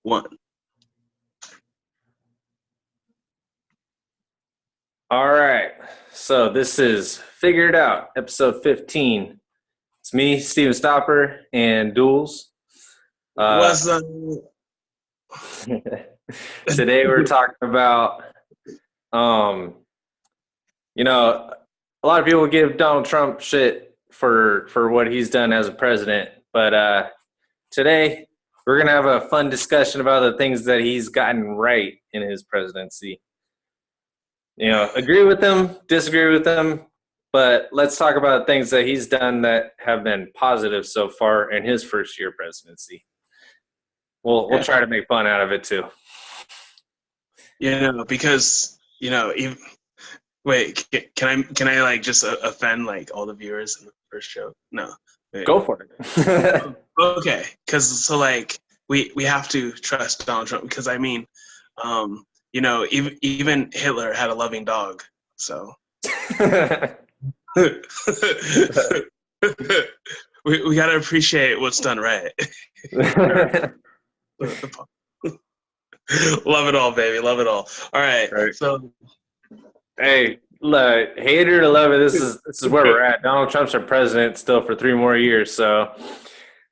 One. All right. So this is Figure It Out, episode 15. It's me, Steven Stopper, and Duels. What's up? Today we're talking about, um, a lot of people give Donald Trump shit for what he's done as a president, but today we're gonna have a fun discussion about the things that he's gotten right in his presidency. Agree with them, disagree with them, but let's talk about things that he's done that have been positive so far in his first year presidency. We'll try to make fun out of it too. Because even, wait, can I like just offend like all the viewers in the first show? No. Wait. Go for it. Okay, because like we have to trust Donald Trump because even Hitler had a loving dog, so we got to appreciate what's done right. Love it all, baby. Love it all. All right. So, hey, look, hater to lover, this is where we're at. Donald Trump's our president still for 3 more years, so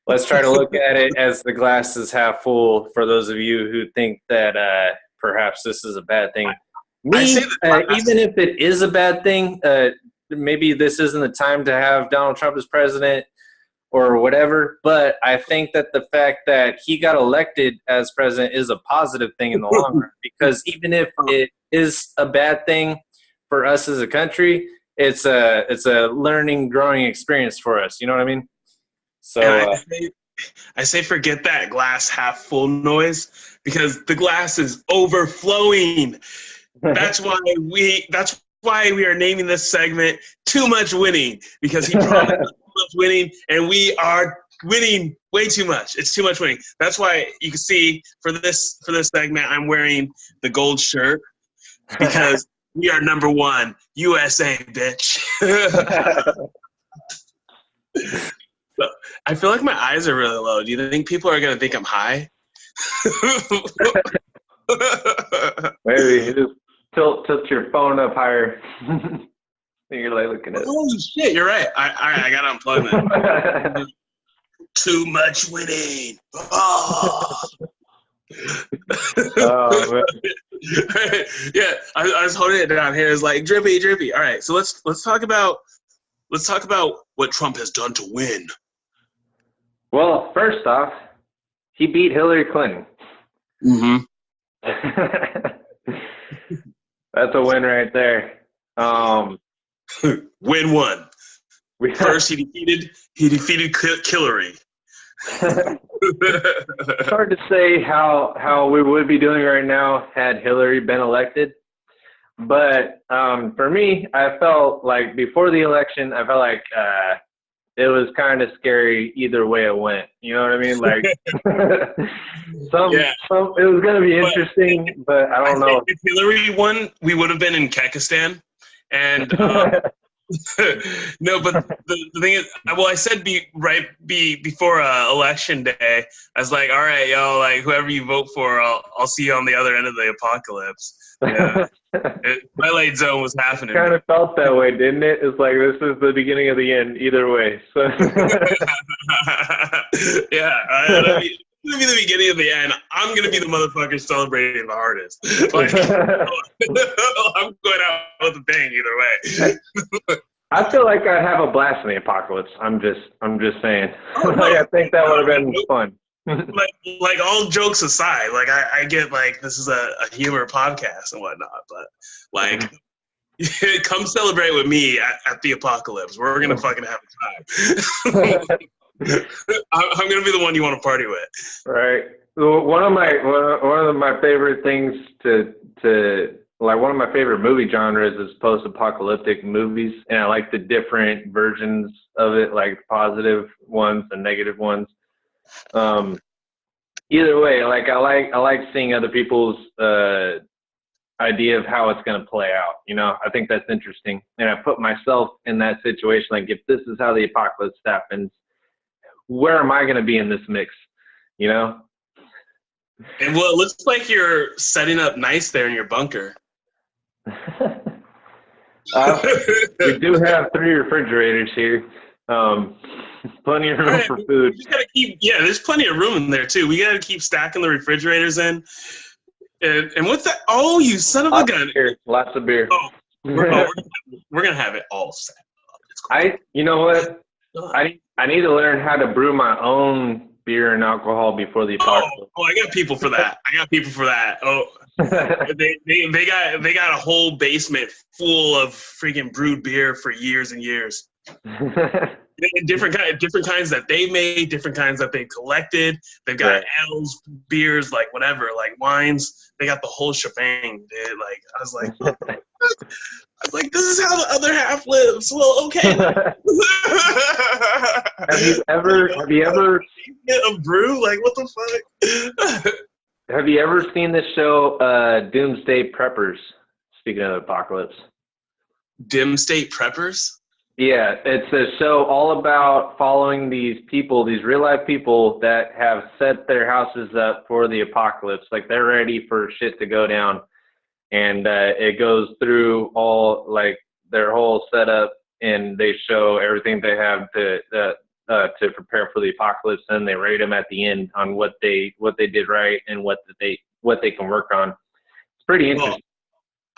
let's try to look at it as the glass is half full for those of you who think that perhaps this is a bad thing. Even if it is a bad thing, maybe this isn't the time to have Donald Trump as president or whatever, but I think that the fact that he got elected as president is a positive thing in the long run, because even if it is a bad thing for us as a country, it's a learning, growing experience for us. You know what I mean? So I say forget that glass half full noise, because the glass is overflowing. That's why we are naming this segment Too Much Winning, because he promised us too much winning and we are winning way too much. It's too much winning. That's why you can see for this segment I'm wearing the gold shirt, because we are number one, USA, bitch. I feel like my eyes are really low. Do you think people are going to think I'm high? Maybe just tilt your phone up higher. You're like looking at it. Holy shit, you're right. I got to unplug that. Too much winning. Oh. Oh, man. Yeah, I was holding it down here. It's like drippy. All right, so let's talk about what Trump has done to win. Well, first off, he beat Hillary Clinton. Mm-hmm. That's a win right there. Win one. First, he defeated Hillary. It's hard to say how we would be doing right now had Hillary been elected. But for me, I felt like before the election, I felt like it was kind of scary either way it went. You know what I mean? Like it was going to be interesting, but I don't know. If Hillary won, we would have been in Kyrgyzstan. And no, but the thing is, well, I said before election day, I was like, all right, y'all, like whoever you vote for, I'll see you on the other end of the apocalypse. Yeah. Twilight Zone was happening. Kind of felt that way, didn't it? It's like this is the beginning of the end either way. So yeah, it'll be the beginning of the end. I'm gonna be the motherfucker celebrating the hardest. Like, I'm going out with a bang either way. I feel like I'd have a blast in the apocalypse. I'm just saying. I think that would have been fun. like all jokes aside, like I get like this is a humor podcast and whatnot, but like come celebrate with me at the apocalypse. We're gonna fucking have a time. I'm gonna be the one you want to party with. Right. One of my favorite things to like, one of my favorite movie genres is post-apocalyptic movies, and I like the different versions of it, like positive ones and negative ones. Either way, like I like seeing other people's idea of how it's going to play out. I think that's interesting, and I put myself in that situation. Like, if this is how the apocalypse happens, where am I going to be in this mix? And well, it looks like you're setting up nice there in your bunker. We do have 3 refrigerators here. Plenty of room Right, for we food. just gotta keep. Yeah, there's plenty of room in there too. We gotta keep stacking the refrigerators in. And what's that? Oh, you son of a gun! Lots of beer. Oh, we're gonna have it all set up. It's cool. You know what? I need to learn how to brew my own beer and alcohol before the apocalypse. Oh, I got people for that. Oh, they got a whole basement full of freaking brewed beer for years and years. Different kinds that they made, different kinds that they collected. They've got Right. ales, beers, like whatever, like wines. They got the whole shebang, dude. Like I was like, this is how the other half lives. Well, okay. Have you ever a brew? Like what the fuck? have you ever seen the show Doomsday Preppers? Speaking of the apocalypse. Dim state preppers? Yeah, it's a show all about following these people, these real life people that have set their houses up for the apocalypse. Like they're ready for shit to go down. And it goes through all like their whole setup, and they show everything they have to prepare for the apocalypse, and they rate them at the end on what they did right and what they can work on. It's pretty interesting.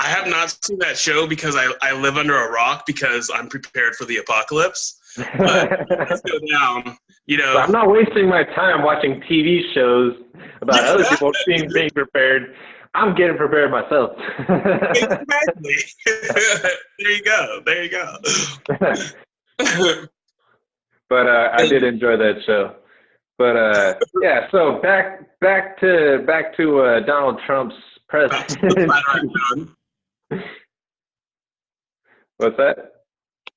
I have not seen that show because I live under a rock because I'm prepared for the apocalypse. But let's go down. You know, I'm not wasting my time watching TV shows about other people being prepared. I'm getting prepared myself. Exactly. There you go. But I did enjoy that show. But yeah, so back to Donald Trump's presidency. What's that?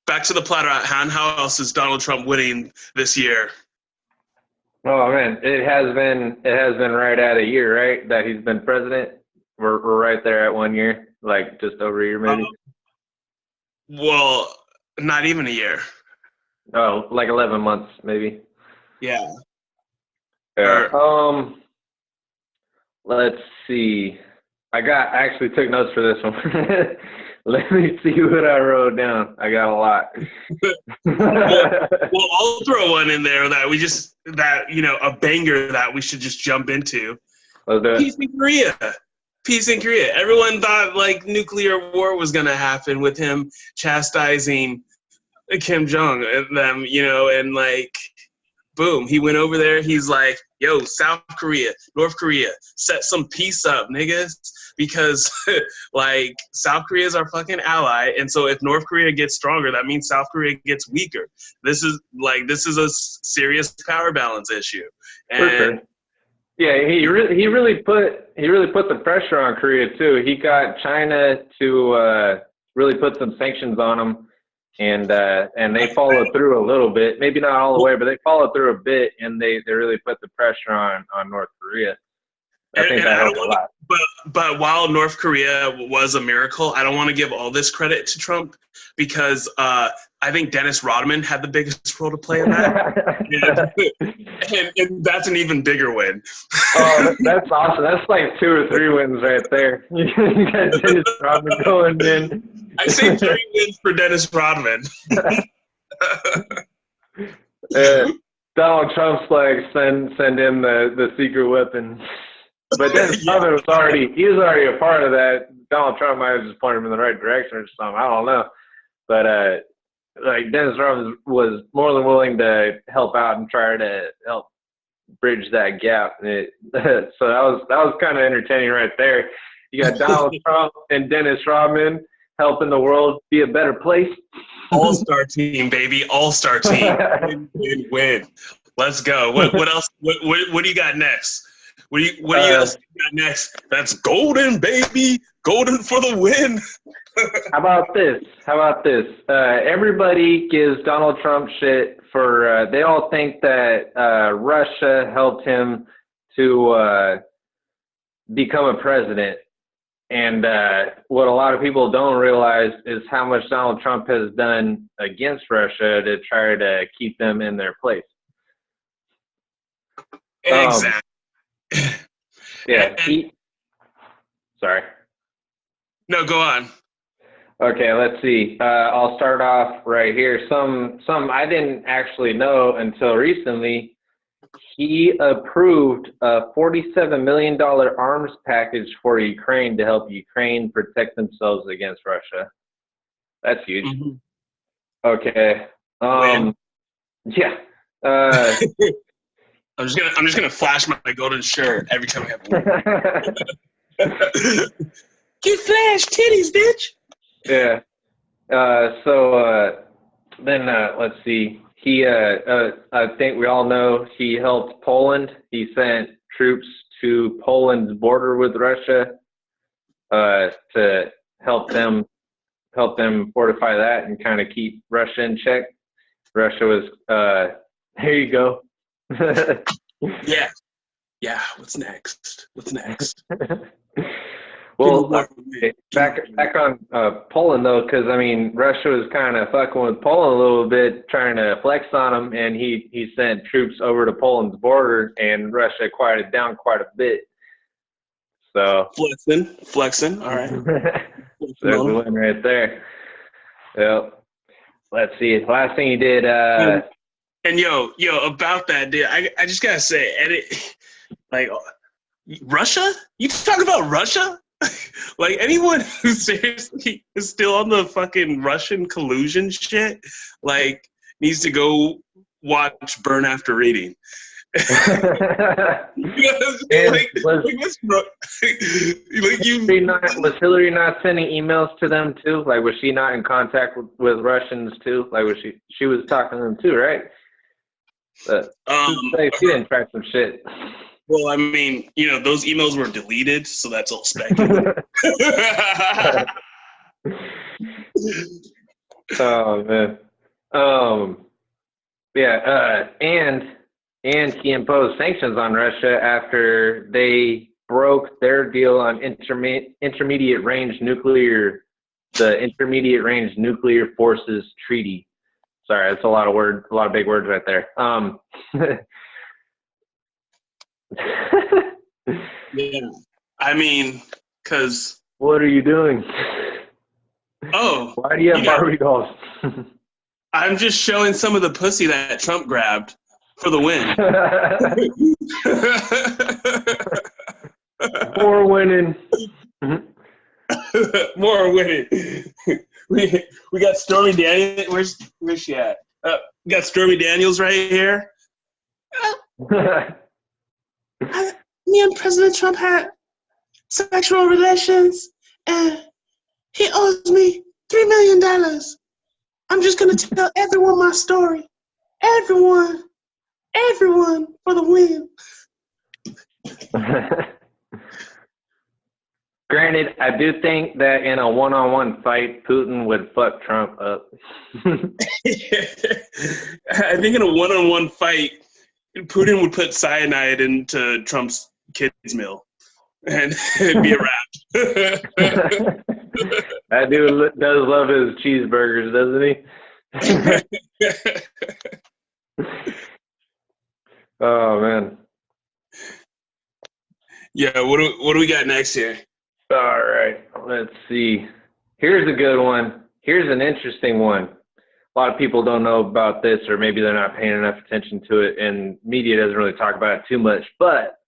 Back to the platter at hand. How else is Donald Trump winning this year? Oh man, it has been right at a year, right? That he's been president. We're right there at 1 year, like just over a year maybe. Well, not even a year. Oh, like 11 months maybe. Yeah. Let's see. I actually took notes for this one. Let me see what I wrote down. I got a lot. well, I'll throw one in there a banger that we should just jump into. Let's do it. Peace in Korea. Everyone thought like nuclear war was gonna happen with him chastising Kim Jong and them, and like, boom, he went over there. He's like, yo, South Korea, North Korea, set some peace up, niggas, because like South Korea is our fucking ally, and so if North Korea gets stronger, that means South Korea gets weaker. This is a serious power balance issue, and. Yeah, he really put the pressure on Korea too. He got China to really put some sanctions on them, and they followed through a little bit. Maybe not all the way, but they followed through a bit, and they really put the pressure on North Korea. I think that helped a lot. But while North Korea was a miracle, I don't want to give all this credit to Trump because I think Dennis Rodman had the biggest role to play in that. and that's an even bigger win. Oh, that's awesome. That's like 2 or 3 wins right there. You got Dennis Rodman going in. I say 3 wins for Dennis Rodman. Donald Trump's like send in the secret weapon. But Dennis Rodman was already a part of that. Donald Trump might have just pointed him in the right direction or something. I don't know. But like Dennis Rodman was more than willing to help out and try to help bridge that gap. So that was kind of entertaining right there. You got Donald Trump and Dennis Rodman helping the world be a better place. All-star team, baby. All-star team. Win. Let's go. What else? What do you got next? What do you else got next? That's golden, baby. Golden for the win. How about this? Everybody gives Donald Trump shit for, they all think that Russia helped him to become a president. And what a lot of people don't realize is how much Donald Trump has done against Russia to try to keep them in their place. Exactly. Yeah. Sorry. No, go on. Okay, let's see. I'll start off right here. Some I didn't actually know until recently. He approved a $47 million arms package for Ukraine to help Ukraine protect themselves against Russia. That's huge. Mm-hmm. Okay. Yeah. I'm just gonna flash my golden shirt every time I have one. Get flash titties, bitch. Yeah. Then let's see. He, I think we all know he helped Poland. He sent troops to Poland's border with Russia to help them fortify that and kind of keep Russia in check. Russia was there you go. Yeah. What's next? Well, back on Poland though, because I mean Russia was kind of fucking with Poland a little bit, trying to flex on them, and he sent troops over to Poland's border, and Russia quieted down quite a bit. So flexing. All right, there's the win right there. Yep. Let's see. Last thing he did. And yo, about that, dude. I just gotta say, edit like Russia. You talk about Russia? Like anyone who seriously is still on the fucking Russian collusion shit, like needs to go watch Burn After Reading. Was Hillary not sending emails to them too? Like, was she not in contact with Russians too? Like, was she was talking to them too, right? But she didn't track some shit. Well, I mean, those emails were deleted, so that's all speculative. Oh man. Yeah. And he imposed sanctions on Russia after they broke their deal on intermediate range nuclear forces treaty. Sorry, that's a lot of big words right there. Yeah, I mean, because what are you doing? Oh, why do you have Barbie dolls? I'm just showing some of the pussy that Trump grabbed for the win. More winning. More winning. We got Stormy Daniels. Where's she at? We got Stormy Daniels right here. Me and President Trump had sexual relations, and he owes me $3 million. I'm just gonna tell everyone my story. Everyone for the win. Granted, I do think that in a one-on-one fight, Putin would fuck Trump up. I think in a one-on-one fight, Putin would put cyanide into Trump's kids' meal, and it'd be a wrap. That dude does love his cheeseburgers, doesn't he? Oh man. Yeah, what do we got next here? All right, let's see. Here's a good one. Here's an interesting one. A lot of people don't know about this, or maybe they're not paying enough attention to it, and media doesn't really talk about it too much. But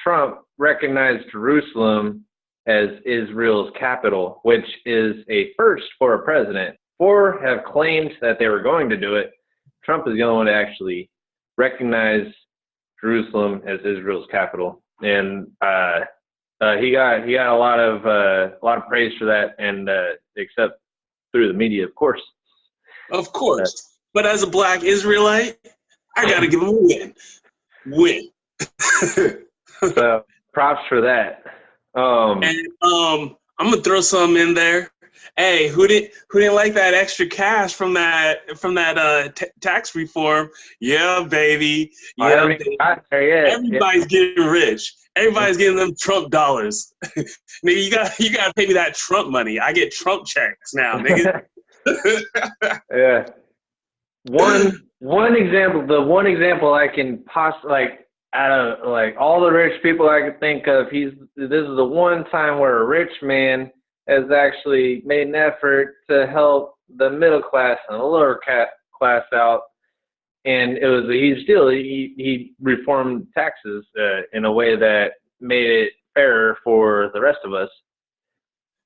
Trump recognized Jerusalem as Israel's capital, which is a first for a president. Four have claimed that they were going to do it. Trump is the only one to actually recognize Jerusalem as Israel's capital, and he got a lot of praise for that, and except through the media, of course. Of course, but as a Black Israelite, I gotta give him a win. So props for that. And I'm gonna throw some in there. Hey, who didn't like that extra cash from that tax reform? Yeah, baby. Yeah, baby. Everybody's getting rich. Everybody's getting them Trump dollars. Nigga, you gotta pay me that Trump money. I get Trump checks now, nigga. Yeah. One example. The one example I can out of like all the rich people I could think of, this is the one time where a rich man has actually made an effort to help the middle class and the lower class out, and it was a huge deal. He reformed taxes in a way that made it fairer for the rest of us.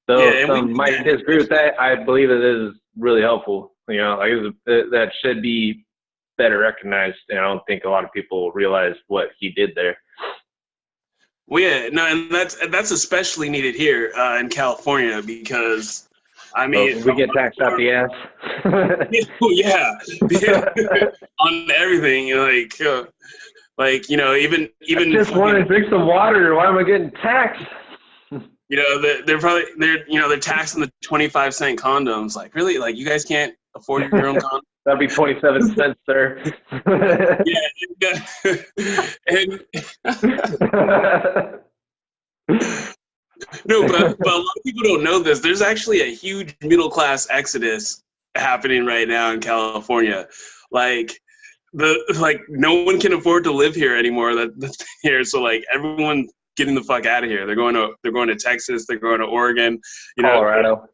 Though some might disagree with that, I believe it is really helpful. You know, like that should be better recognized, and I don't think a lot of people realize what he did there. Well, yeah, no, and that's especially needed here in California because, I mean, we get taxed out the ass. yeah, on everything, like you know, even. I just want to drink some water. Why am I getting taxed? You know, they're taxing the 25-cent condoms. Like, really? Like, you guys can't afford your own condom? That'd be 27 cents, sir. Yeah. And no, but a lot of people don't know this. There's actually a huge middle class exodus happening right now in California. Like no one can afford to live here anymore. That's here. So like everyone getting the fuck out of here. They're going to Texas. They're going to Oregon. Colorado.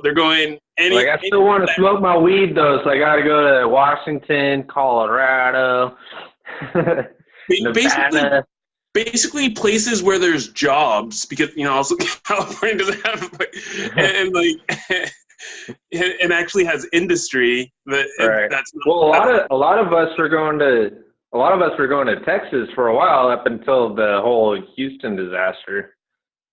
They're going Like I still want to smoke my weed though, so I got to go to Washington, Colorado, Nevada. Basically places where there's jobs, because also California doesn't have and actually has industry that's a lot of us were going to Texas for a while up until the whole Houston disaster.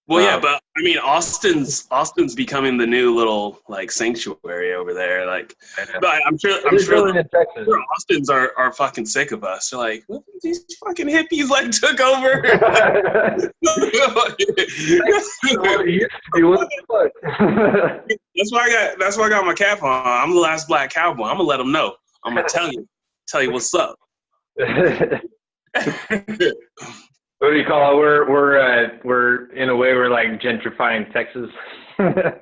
Well, yeah, but I mean, Austin's becoming the new little like sanctuary over there. Like, but I'm sure Austins are fucking sick of us. They're like, what, these fucking hippies like took over. That's why I got my cap on. I'm the last black cowboy. I'm gonna let them know. I'm gonna tell you what's up. What do you call it? We're in a way we're like gentrifying Texas. Making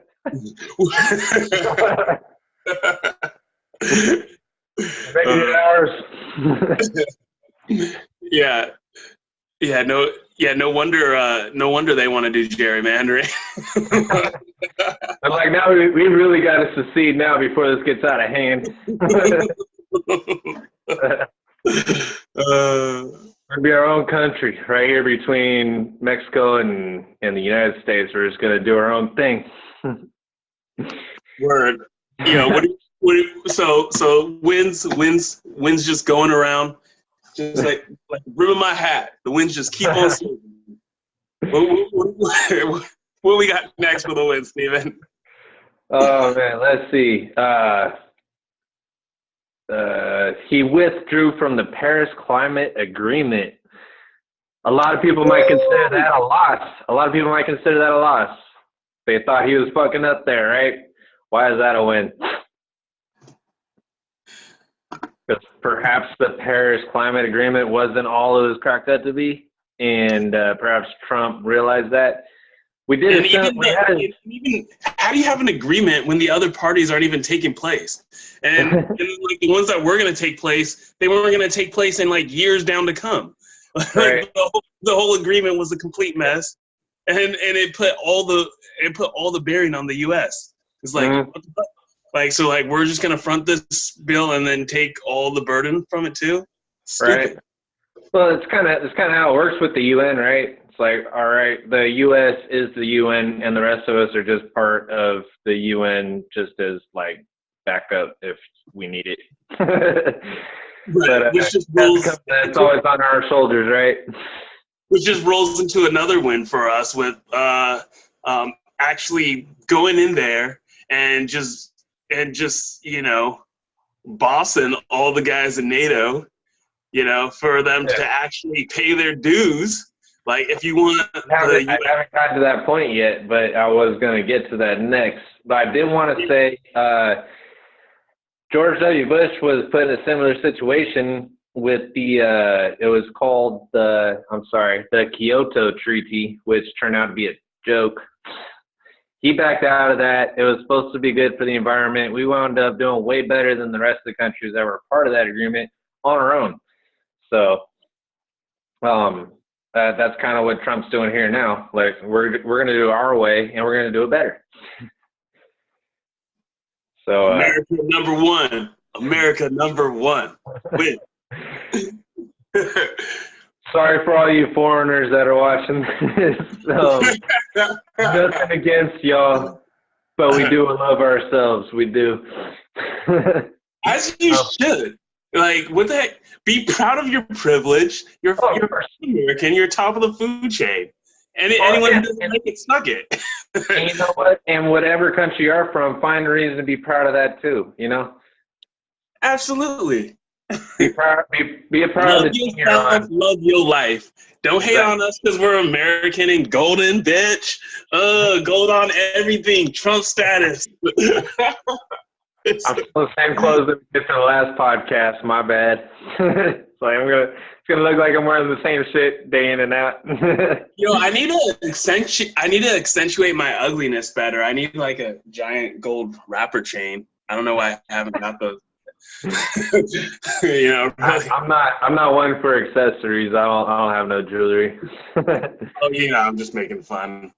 it ours. No wonder they want to do gerrymandering. I'm like, now we really got to secede now before this gets out of hand. We're going to be our own country right here between Mexico and the United States. We're just going to do our own thing. Word. So winds just going around, just like rimming my hat. The winds just keep on sweeping. What we got next for the wind, Steven? Oh, man, let's see. He withdrew from the Paris Climate Agreement. A lot of people might consider that a loss. They thought he was fucking up there, right? Why is that a win? Because perhaps the Paris Climate Agreement wasn't all it was cracked up to be, and perhaps Trump realized that. We did even how do you have an agreement when the other parties aren't even taking place? And like the ones that were going to take place, they weren't going to take place in like years down to come. Right. The whole agreement was a complete mess, and it put all the bearing on the U.S. It's like, what the fuck? Like, so like we're just going to front this bill and then take all the burden from it too. Stupid. Right. Well, it's kind of how it works with the UN, right? It's like, all right, the U.S. is the UN, and the rest of us are just part of the UN, just as like backup if we need it. But that's always on our shoulders, right? Which just rolls into another win for us with actually going in there and just bossing all the guys in NATO. For them to actually pay their dues. Like, if you want... I haven't gotten to that point yet, but I was going to get to that next. But I did want to say George W. Bush was put in a similar situation with it was called the Kyoto Treaty, which turned out to be a joke. He backed out of that. It was supposed to be good for the environment. We wound up doing way better than the rest of the countries that were part of that agreement on our own. So That's kind of what Trump's doing here now. Like we're gonna do it our way, and we're gonna do it better. So America number one. America number one. Win. Sorry for all you foreigners that are watching this. Nothing against y'all, but we do love ourselves. We do. As you should. Like, what the heck? Be proud of your privilege. You're American. You're top of the food chain. And anyone who doesn't like it, suck it. And you know what? And whatever country you're from, find a reason to be proud of that too. You know. Absolutely. Be proud. Be a proud of the team you're on. Love your life. Don't hate on us because we're American and golden, bitch. Gold on everything. Trump status. I'm still the same clothes that we did for the last podcast. My bad. So it's gonna look like I'm wearing the same shit day in and out. I need to accentuate my ugliness better. I need like a giant gold wrapper chain. I don't know why I haven't got those. Really. I'm not one for accessories. I don't have no jewelry. Oh yeah, I'm just making fun.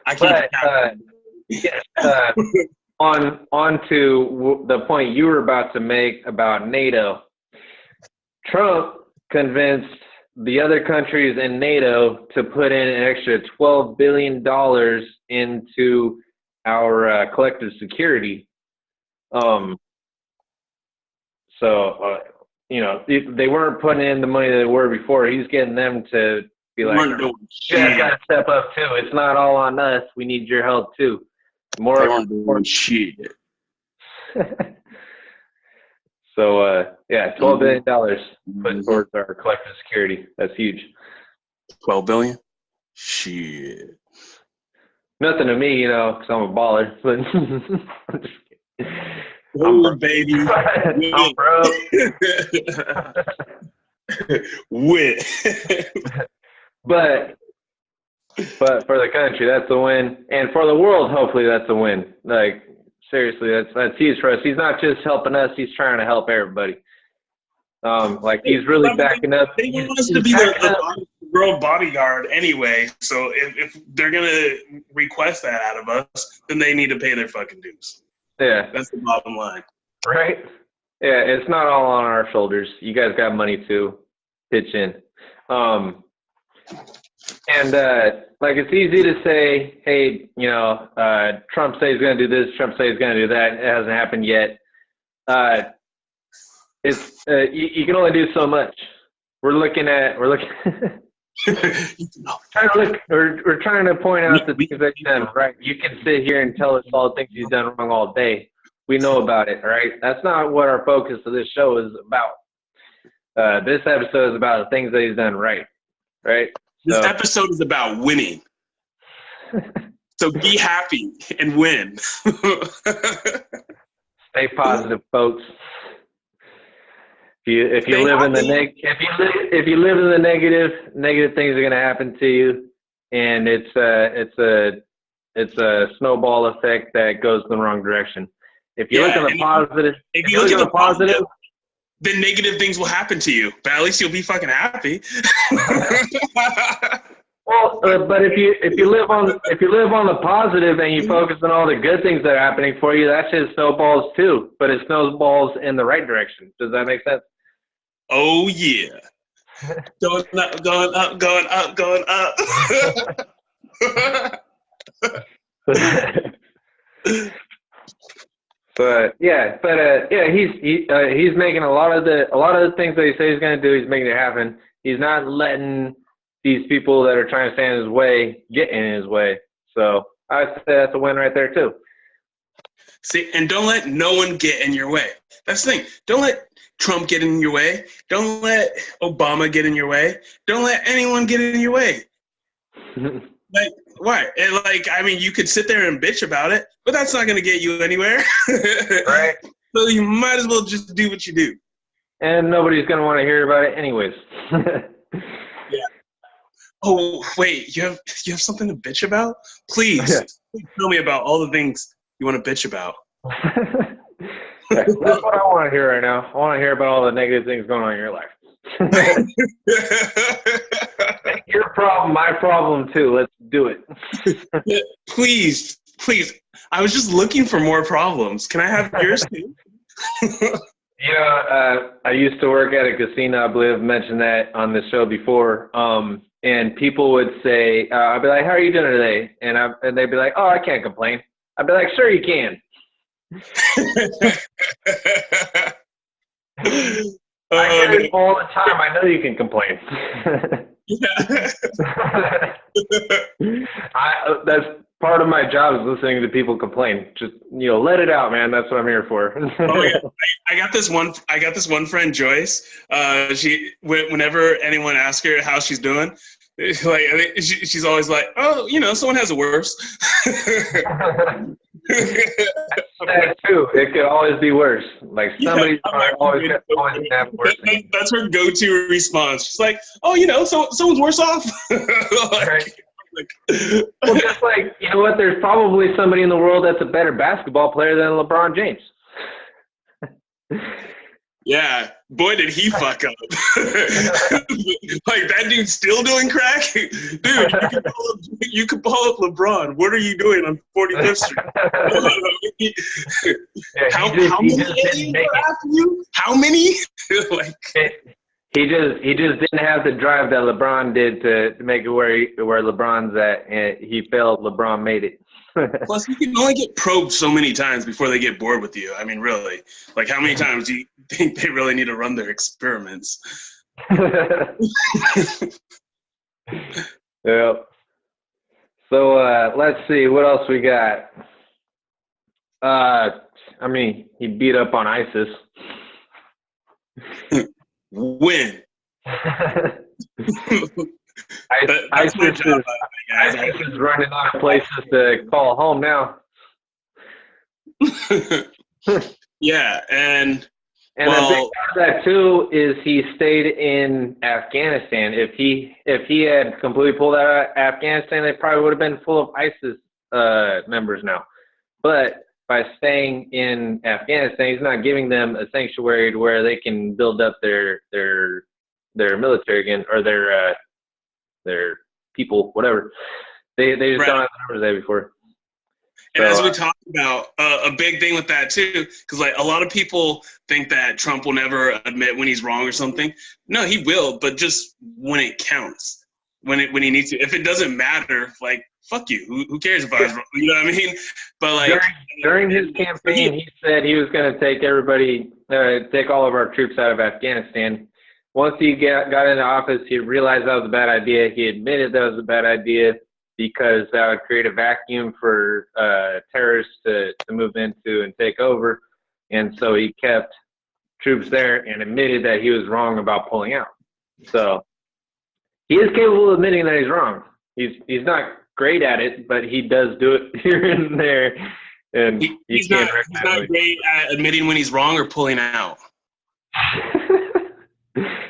I can't. On to the point you were about to make about NATO. Trump convinced the other countries in NATO to put in an extra $12 billion into our collective security. They weren't putting in the money that they were before. He's getting them to be like, you guys got to step up too. It's not all on us. We need your help too. More shit. So, $12 billion put towards our collective security. That's huge. $12 billion? Shit. Nothing to me, because I'm a baller. But I'm just kidding. I'm baby. I'm broke. Wit. But for the country, that's a win. And for the world, hopefully that's a win. Like, seriously, that's huge for us. He's not just helping us, he's trying to help everybody. He's really backing up. He wants to be the world bodyguard anyway. So if they're going to request that out of us, then they need to pay their fucking dues. Yeah. That's the bottom line. Right? Yeah, it's not all on our shoulders. You guys got money to pitch in. It's easy to say, hey, Trump says he's going to do this, Trump says he's going to do that. It hasn't happened yet. You can only do so much. We're trying to point out the things that he's done right. You can sit here and tell us all the things he's done wrong all day. We know about it, right? That's not what our focus of this show is about. This episode is about the things that he's done right? This episode is about winning. So be happy and win. Stay positive, folks. If you live in the negative things are going to happen to you, and it's a snowball effect that goes in the wrong direction. If you look at the positive, if you look at the positive, then negative things will happen to you. But at least you'll be fucking happy. Well, but if you live on the positive and you focus on all the good things that are happening for you, that shit snowballs too. But it snowballs in the right direction. Does that make sense? Oh yeah. Going up, going up, going up, going up. He's making a lot of the things that he says he's going to do. He's making it happen. He's not letting these people that are trying to stand in his way get in his way. So I'd say that's a win right there too. See, and don't let no one get in your way. That's the thing. Don't let Trump get in your way. Don't let Obama get in your way. Don't let anyone get in your way. Like, why? And you could sit there and bitch about it, but that's not going to get you anywhere. Right. So you might as well just do what you do. And nobody's going to want to hear about it anyways. Yeah. Oh, wait, you have something to bitch about? Please tell me about all the things you want to bitch about. That's what I want to hear right now. I want to hear about all the negative things going on in your life. Your problem, my problem too. Let's do it. Please. I was just looking for more problems. Can I have yours too? I used to work at a casino. I believe I've mentioned that on the show before. And people would say, I'd be like, "How are you doing today?" And they'd be like, "Oh, I can't complain." I'd be like, "Sure you can." I hear it all the time. I know you can complain. That's part of my job is listening to people complain. Just let it out, man. That's what I'm here for. Oh yeah, I got this one friend, Joyce. Whenever anyone asks her how she's doing, she's always like, "Oh, someone has it worse." That too. It could always be worse. Like somebody's always have worse. That's her go-to response. She's like, "Oh, so someone's worse off." Well, just like, you know what? There's probably somebody in the world that's a better basketball player than LeBron James. Yeah, boy, did he fuck up. Like, that dude's still doing crack? Dude, you could ball up LeBron. What are you doing on 45th Street? How many aliens are after you? How many? He just didn't have the drive that LeBron did to make it where LeBron's at, and he failed. LeBron made it. Plus, you can only get probed so many times before they get bored with you. I mean, really. Like, how many times do you think they really need to run their experiments? Yeah. So let's see what else we got. He beat up on ISIS. When? ISIS is running out of places to call home now. Yeah, and a big part of that too is he stayed in Afghanistan. If he had completely pulled out of Afghanistan, they probably would have been full of ISIS members now. But by staying in Afghanistan, he's not giving them a sanctuary to where they can build up their military again, or their people, whatever. They just don't have the numbers there before. And as we talked about, a big thing with that too, because like a lot of people think that Trump will never admit when he's wrong or something. No, he will, but just when it counts, when he needs to. If it doesn't matter, like, fuck you. Who cares if I was wrong? You know what I mean? But like during his campaign, he said he was going to take all of our troops out of Afghanistan. Once he got into office, he realized that was a bad idea. He admitted that was a bad idea because that would create a vacuum for terrorists to move into and take over. And so he kept troops there and admitted that he was wrong about pulling out. So he is capable of admitting that he's wrong. He's not great at it, but he does do it here and there. And he's not great at admitting when he's wrong or pulling out.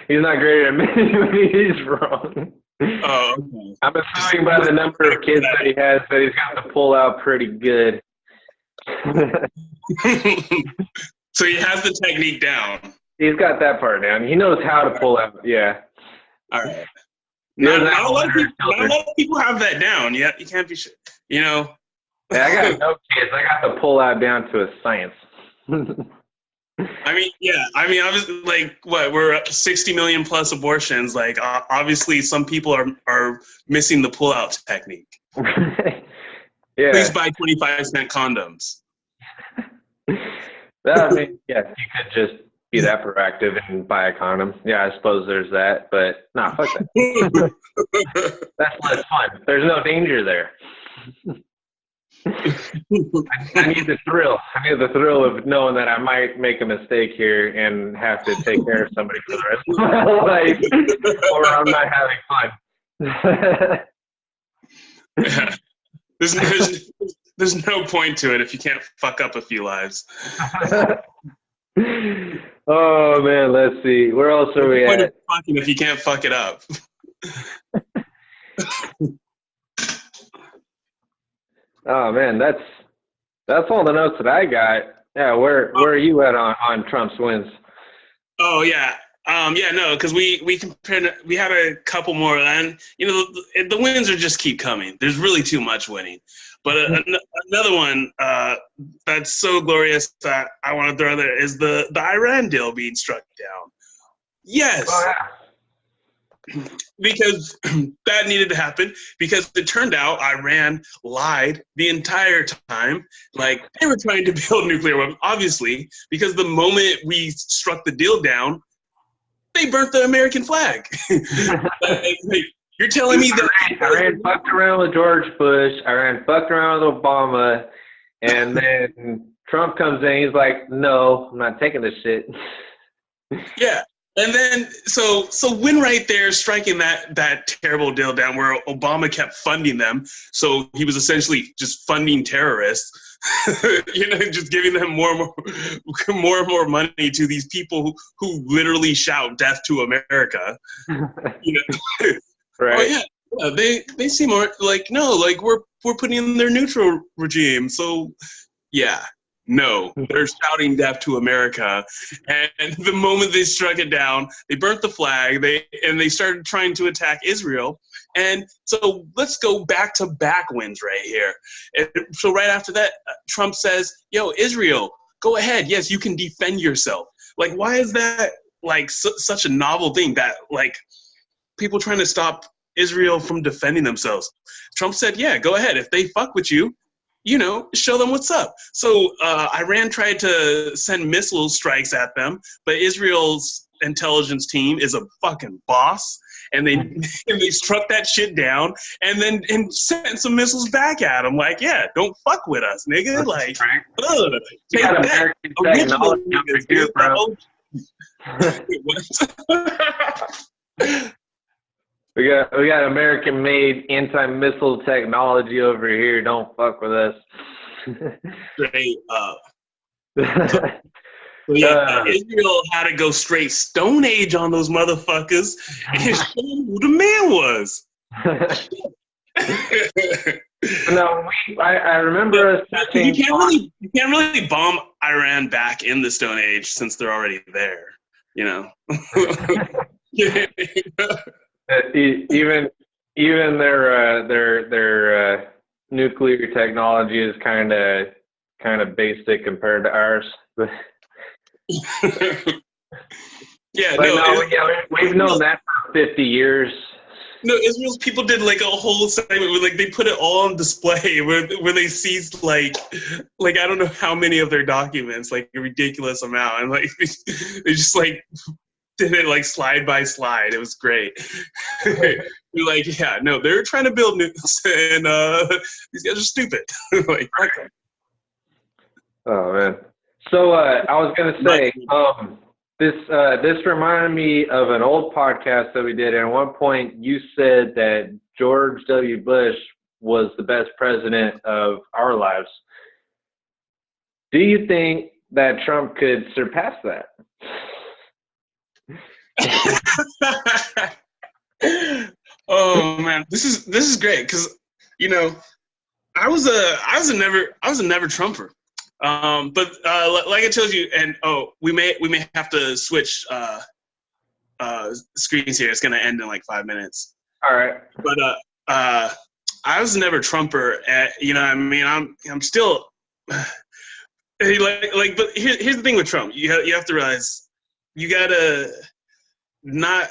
He's not great at admitting when he's wrong. Oh, okay. I'm assuming by the number of kids that he has that he's got to pull out pretty good. So he has the technique down. He's got that part down. He knows how to pull out. Yeah. All right. Not a lot of people have that down. Yeah, you can't be sure. Yeah, I got no kids. I got the pull out down to a science. Obviously, like, we're 60 million plus abortions. Like, obviously, some people are missing the pull-out technique. Yeah. Please buy 25-cent condoms. You could just be that proactive and buy a condom. Yeah, I suppose there's that, but nah, fuck that. That's less fun. There's no danger there. I need the thrill. I need the thrill of knowing that I might make a mistake here and have to take care of somebody for the rest of my life, or I'm not having fun. Yeah. There's no point to it if you can't fuck up a few lives. Oh man, let's see. Where else are we at? Fucking if you can't fuck it up. Oh man, that's all the notes that I got. Yeah, where are you at on Trump's wins? Oh yeah, Yeah, no, because we compared. We had a couple more, and the wins are just keep coming. There's really too much winning. But another one that's so glorious that I want to throw there is the Iran deal being struck down. Yes. Oh, yeah. Because that needed to happen, because it turned out Iran lied the entire time. Like, they were trying to build nuclear weapons, obviously, because the moment we struck the deal down, they burnt the American flag. like, you're telling me that Iran fucked around with George Bush, Iran fucked around with Obama, and then Trump comes in, he's like, no, I'm not taking this shit. Yeah. And then, so win right there, striking that terrible deal down where Obama kept funding them. So he was essentially just funding terrorists, just giving them more and more money to these people who literally shout "Death to America." Right? Oh yeah, they seem like, no, like we're putting in their neutral regime. So yeah. No, they're shouting "Death to America," and the moment they struck it down, they burnt the flag. They started trying to attack Israel, and so let's go back to back wins right here. And so right after that, Trump says, "Yo, Israel, go ahead. Yes, you can defend yourself." Like, why is that like such a novel thing that like people trying to stop Israel from defending themselves? Trump said, "Yeah, go ahead. If they fuck with you, show them what's up." So Iran tried to send missile strikes at them, but Israel's intelligence team is a fucking boss, and they struck that shit down, and then sent some missiles back at them. Like, yeah, don't fuck with us, nigga. Like, take that. Original niggas, bro. We got American-made anti-missile technology over here. Don't fuck with us. Straight up. Israel had to go straight Stone Age on those motherfuckers and show who the man was. No, I remember us. You can't really bomb Iran back in the Stone Age since they're already there. Even their nuclear technology is kind of basic compared to ours. We've known that for 50 years. No, Israel's people did like a whole segment where like they put it all on display where they seized like I don't know how many of their documents, like a ridiculous amount, and like they just like did it like slide by slide. It was great. You're like, yeah, no, they're trying to build nukes, and these guys are stupid. Like, okay. Oh man. So I was gonna say, this reminded me of an old podcast that we did. And at one point, you said that George W. Bush was the best president of our lives. Do you think that Trump could surpass that? Oh man, this is great because I was a never Trumper, but like I told you, and we may have to switch screens here. It's gonna end in like 5 minutes. All right. But I was never Trumper. I mean, I'm still but here's the thing with Trump. You have to realize you gotta not.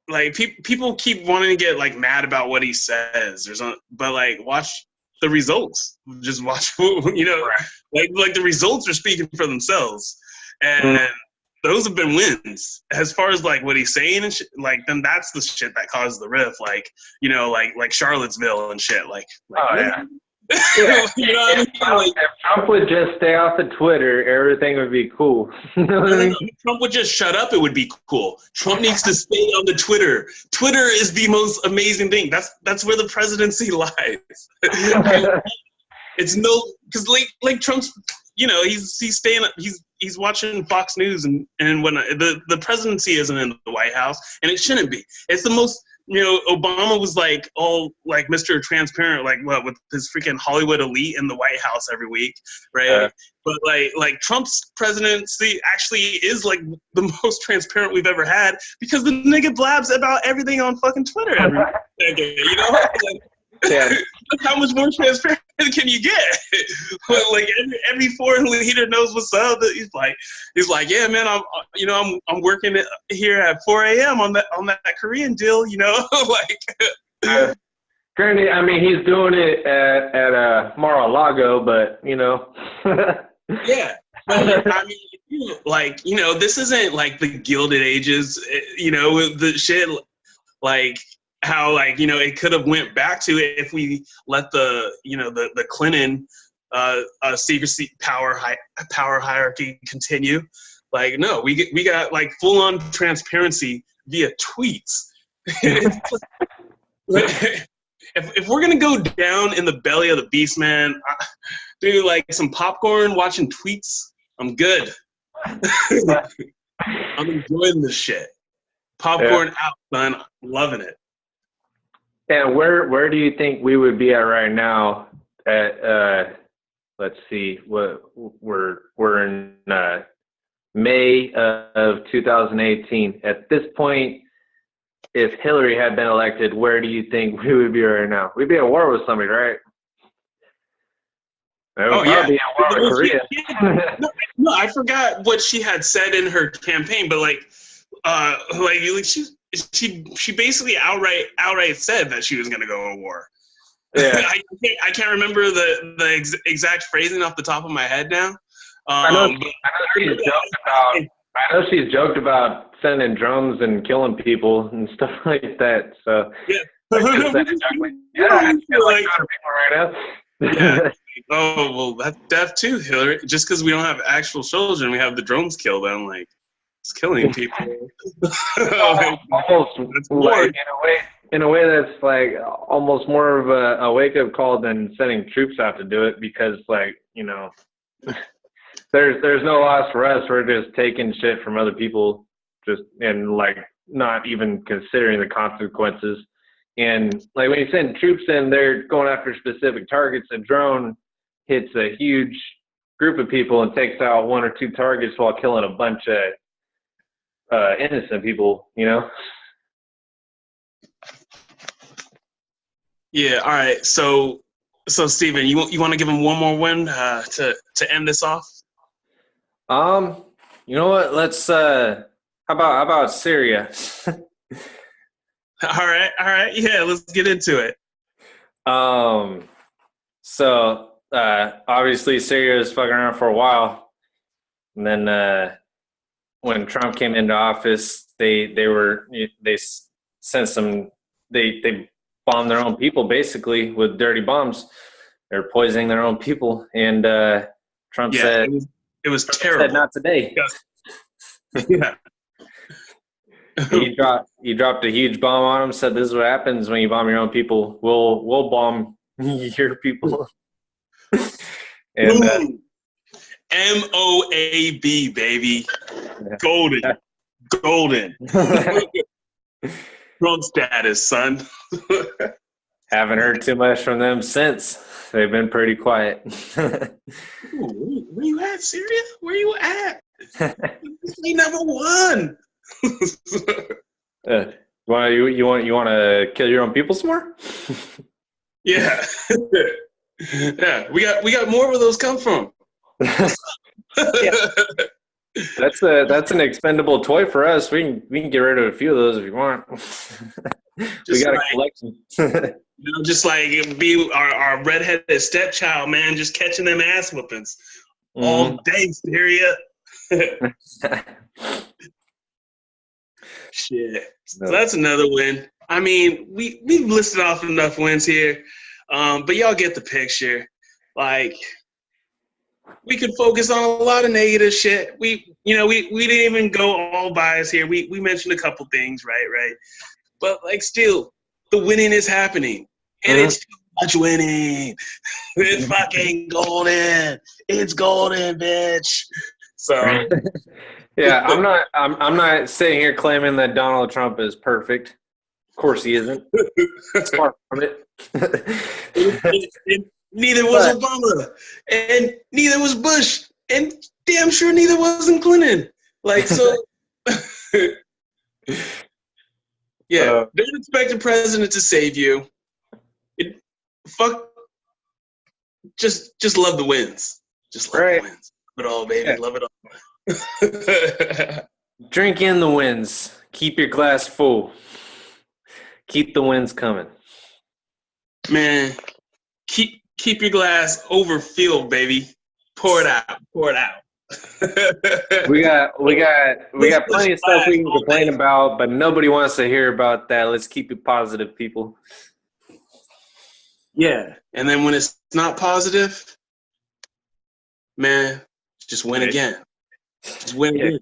Like people keep wanting to get like mad about what he says or something, but like watch the results. Just watch, like the results are speaking for themselves, and those have been wins. As far as like what he's saying and shit, like then that's the shit that caused the rift. Like like Charlottesville and shit. Like oh yeah. Yeah. You know what I mean? If Trump would just stay off of Twitter, everything would be cool. No. Trump would just shut up, it would be cool. Trump needs to stay on the Twitter. Twitter is the most amazing thing. That's where the presidency lies. It's because like Trump's, he's staying up, he's watching Fox News and when the presidency isn't in the White House, and it shouldn't be. It's the most Obama was like all like Mr. Transparent, like what with his freaking Hollywood elite in the White House every week, right? But like Trump's presidency actually is like the most transparent we've ever had because the nigga blabs about everything on fucking Twitter every decade, Like, how much more transparent can you get? Like every foreign leader knows what's up. He's like, yeah, man, I'm working here at 4 a.m. on that Korean deal, like. Granted, I mean he's doing it at Mar-a-Lago, but Yeah, but I mean, this isn't like the Gilded Ages, the shit like. How it could have went back to it if we let the Clinton secrecy power hierarchy continue. Like no, we got like full on transparency via tweets. If we're gonna go down in the belly of the beast, man, do like some popcorn, watching tweets. I'm good. I'm enjoying this shit. Popcorn out, son. I'm loving it. And where do you think we would be at right now? At let's see, we're in May of 2018. At this point, if Hillary had been elected, where do you think we would be right now? We'd be at war with somebody, right? Oh yeah, be at war with Korea. No, I forgot what she had said in her campaign, but she basically outright said that she was going to go to war. Yeah. I can't remember the exact phrasing off the top of my head now. I know she's joked about sending drones and killing people and stuff like that. So Oh well, that's death too, Hillary. Just because we don't have actual children, we have the drones kill them. Like it's killing people. Almost like, in a way that's like almost more of a wake up call than sending troops out to do it because there's no loss for us. We're just taking shit from other people and like not even considering the consequences. And like when you send troops in, they're going after specific targets. A drone hits a huge group of people and takes out one or two targets while killing a bunch of innocent people, Yeah. All right. So Steven, you want to give him one more win to end this off? You know what? Let's how about Syria? All right. Yeah, let's get into it. So obviously Syria was fucking around for a while, and then when Trump came into office, they bombed their own people basically with dirty bombs. They're poisoning their own people, and Trump said it was terrible. Said not today. Yeah. He dropped a huge bomb on him. Said, "This is what happens when you bomb your own people. We'll bomb your people." And MOAB, baby, golden. Trump status, son. Haven't heard too much from them since. They've been pretty quiet. Ooh, where you at, Syria? Where you at? We never won. You want to kill your own people some more? Yeah. Yeah, we got more where those come from. Yeah. That's an expendable toy for us. We can get rid of a few of those if you want. We got a collection. Just like be our redheaded stepchild, man, just catching them ass whoopings all day, Syria. Shit. So that's another win. I mean, we've listed off enough wins here, but y'all get the picture. Like, we could focus on a lot of negative shit. We didn't even go all bias here. We mentioned a couple things, right? But like, still, the winning is happening, and it's too much winning. It's fucking golden. It's golden, bitch. So. Yeah, I'm not sitting here claiming that Donald Trump is perfect. Of course he isn't. Far from it. And neither was Obama, and neither was Bush, and damn sure neither wasn't Clinton. Like, so, yeah, don't expect a president to save you. Just love the wins. Just love the wins. Love it all, baby. Yeah. Love it all. Drink in the wins. Keep your glass full. Keep the wins coming. Man, keep your glass overfilled, baby. Pour it out. Pour it out. we got plenty of stuff we can complain about, but nobody wants to hear about that. Let's keep it positive, people. Yeah, and then when it's not positive, man, just win again. Just win again.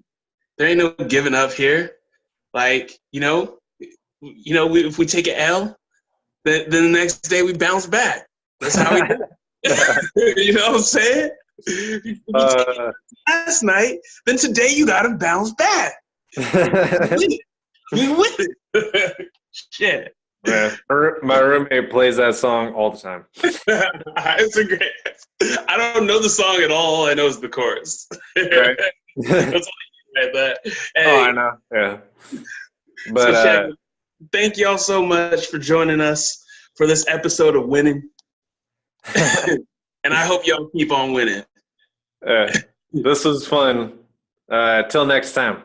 There ain't no giving up here. Like, if we take an L, then the next day we bounce back. That's how we do it. You know what I'm saying? Last night, then today you gotta bounce back. We win it. Shit. Man, my roommate plays that song all the time. It's a great. I don't know the song at all. I know it's the chorus. Right. That's all you read that. Hey, I know. Yeah. But so, thank y'all so much for joining us for this episode of Winning. And I hope y'all keep on winning. This was fun. Till next time.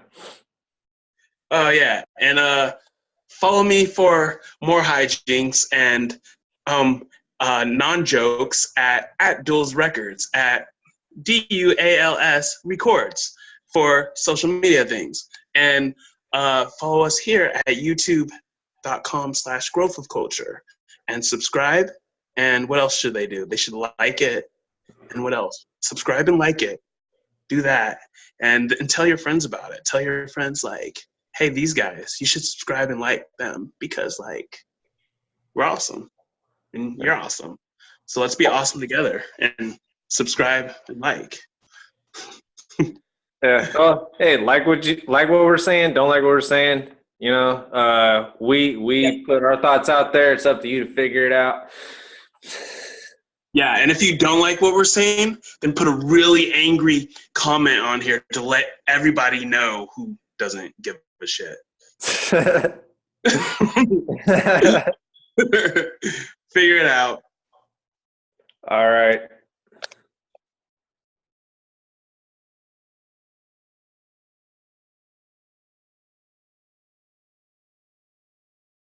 Oh yeah, and follow me for more hijinks and non-jokes at Duels Records at DUALS Records for social media things, and follow us here at youtube.com/growth of culture and subscribe. And what else should they do? They should like it. And what else? Subscribe and like it. Do that. And tell your friends about it. Tell your friends, like, hey, these guys, you should subscribe and like them because, like, we're awesome. And you're awesome. So let's be awesome together and subscribe and like. Yeah. Oh, hey, like what we're saying. Don't like what we're saying. We put our thoughts out there. It's up to you to figure it out. Yeah, and if you don't like what we're saying, then put a really angry comment on here to let everybody know who doesn't give a shit. Figure it out. All right.